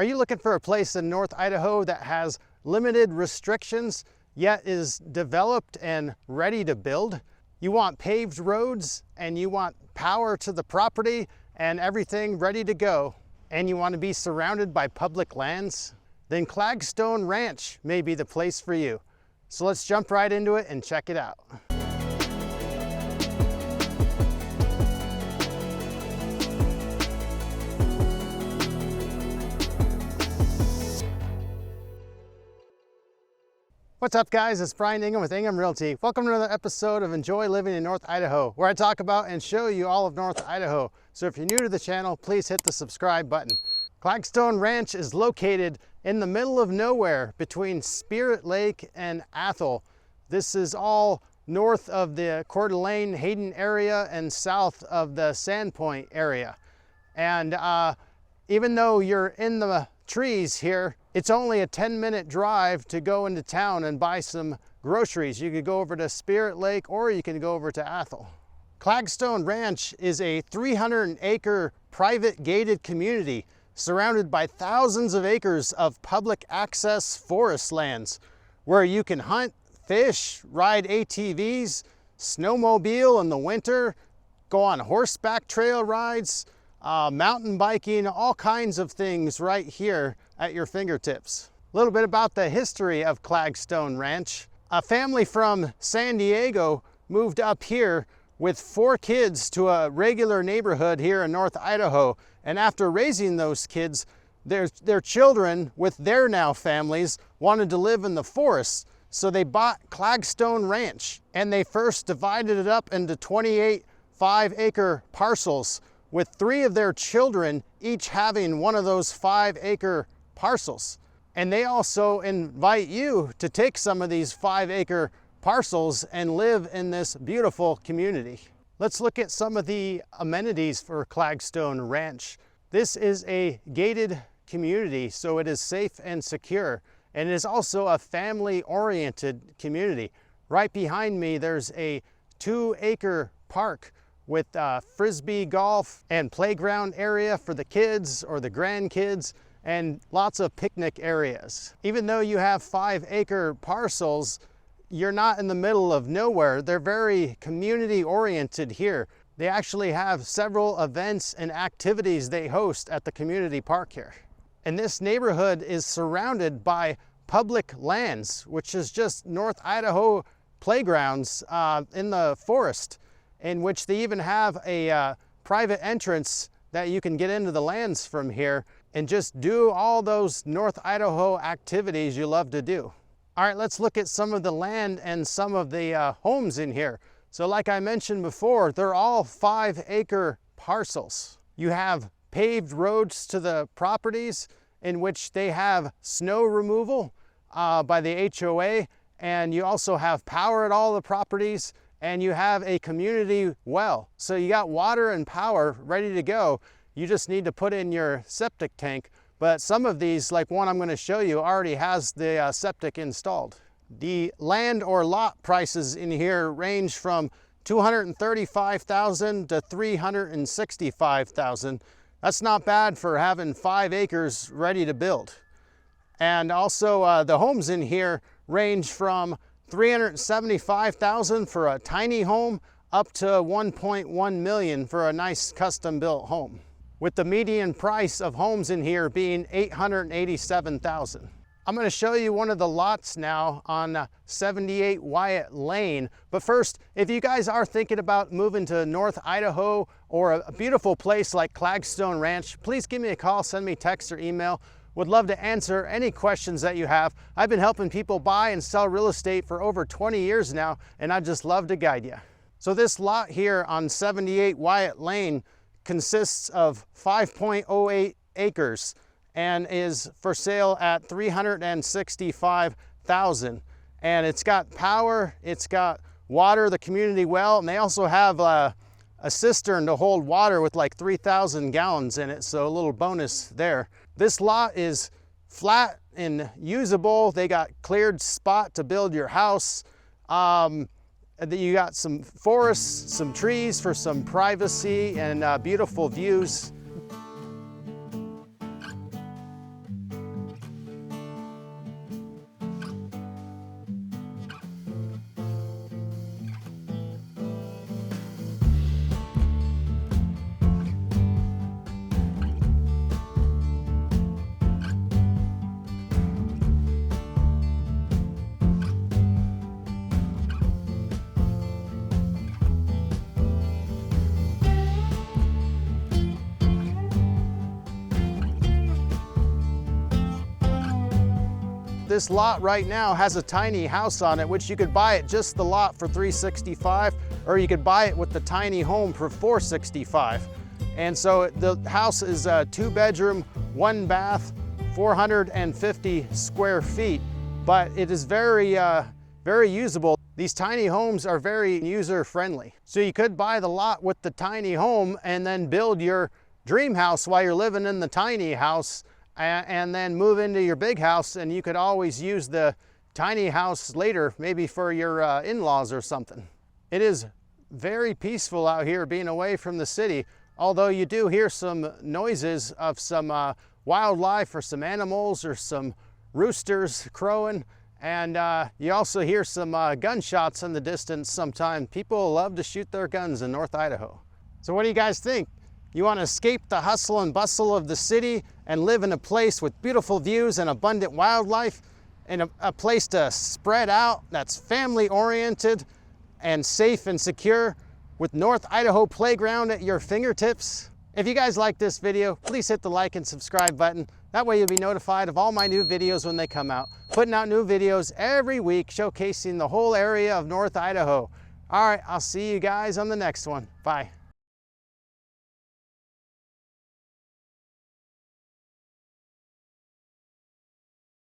Are you looking for a place in North Idaho that has limited restrictions, yet is developed and ready to build? You want paved roads and you want power to the property and everything ready to go, and you want to be surrounded by public lands? Then Clagstone Ranch may be the place for you. So let's jump right into it and check it out. What's up guys, it's Bryan Ingham with Ingham Realty. Welcome to another episode of Enjoy Living in North Idaho, where I talk about and show you all of North Idaho. So if you're new to the channel, please hit the subscribe button. Clagstone Ranch is located in the middle of nowhere between Spirit Lake and Athol. This is all north of the Coeur d'Alene, Hayden area and south of the Sandpoint area. And even though you're in the trees here, it's only a 10-minute drive to go into town and buy some groceries. You could go over to Spirit Lake or you can go over to Athol. Clagstone Ranch is a 300-acre private gated community surrounded by thousands of acres of public access forest lands where you can hunt, fish, ride ATVs, snowmobile in the winter, go on horseback trail rides, mountain biking, all kinds of things right here at your fingertips. A little bit about the history of Clagstone Ranch. A family from San Diego moved up here with 4 kids to a regular neighborhood here in North Idaho. And after raising those kids, their children with their now families wanted to live in the forest. So they bought Clagstone Ranch and they first divided it up into 28 5-acre parcels, with 3 of their children each having one of those 5-acre parcels. And they also invite you to take some of these 5-acre parcels and live in this beautiful community. Let's look at some of the amenities for Clagstone Ranch. This is a gated community, so it is safe and secure. And it is also a family-oriented community. Right behind me, there's a 2-acre park with frisbee golf and playground area for the kids or the grandkids, and lots of picnic areas. Even though you have 5-acre parcels, you're not in the middle of nowhere. They're very community oriented here. They actually have several events and activities they host at the community park here. And this neighborhood is surrounded by public lands, which is just North Idaho playgrounds in the forest, in which they even have a private entrance that you can get into the lands from here and just do all those North Idaho activities you love to do. All right, let's look at some of the land and some of the homes in here. So like I mentioned before, they're all 5-acre parcels. You have paved roads to the properties in which they have snow removal by the HOA, and you also have power at all the properties, and you have a community well. So you got water and power ready to go. You just need to put in your septic tank. But some of these, like one I'm going to show you, already has the septic installed. The land or lot prices in here range from $235,000 to $365,000. That's not bad for having 5 acres ready to build. And also the homes in here range from $375,000 for a tiny home up to $1.1 million for a nice custom built home, with the median price of homes in here being $887,000. I'm going to show you one of the lots now on 78 Wyatt Lane. But first, if you guys are thinking about moving to North Idaho or a beautiful place like Clagstone Ranch, please give me a call, send me text or email. Would love to answer any questions that you have. I've been helping people buy and sell real estate for over 20 years now, and I'd just love to guide you. So this lot here on 78 Wyatt Lane consists of 5.08 acres and is for sale at $365,000. And it's got power, it's got water, the community well, and they also have a cistern to hold water with like 3,000 gallons in it, so a little bonus there. This lot is flat and usable. They got cleared spot to build your house. You got some forests, some trees for some privacy and beautiful views. this lot right now has a tiny house on it, which you could buy it just the lot for $365, or you could buy it with the tiny home for $465. And so the house is a 2-bedroom, 1 bath, 450 square feet, but it is very usable. These tiny homes are very user friendly. So you could buy the lot with the tiny home and then build your dream house while you're living in the tiny house, and then move into your big house, and you could always use the tiny house later, maybe for your in-laws or something. It is very peaceful out here being away from the city, although you do hear some noises of some wildlife or some animals or some roosters crowing, and you also hear some gunshots in the distance sometimes. People love to shoot their guns in North Idaho. So what do you guys think? You want to escape the hustle and bustle of the city and live in a place with beautiful views and abundant wildlife, and a place to spread out that's family oriented and safe and secure, with North Idaho Playground at your fingertips? If you guys like this video, please hit the like and subscribe button. That way you'll be notified of all my new videos when they come out. Putting out new videos every week showcasing the whole area of North Idaho. All right, I'll see you guys on the next one. Bye.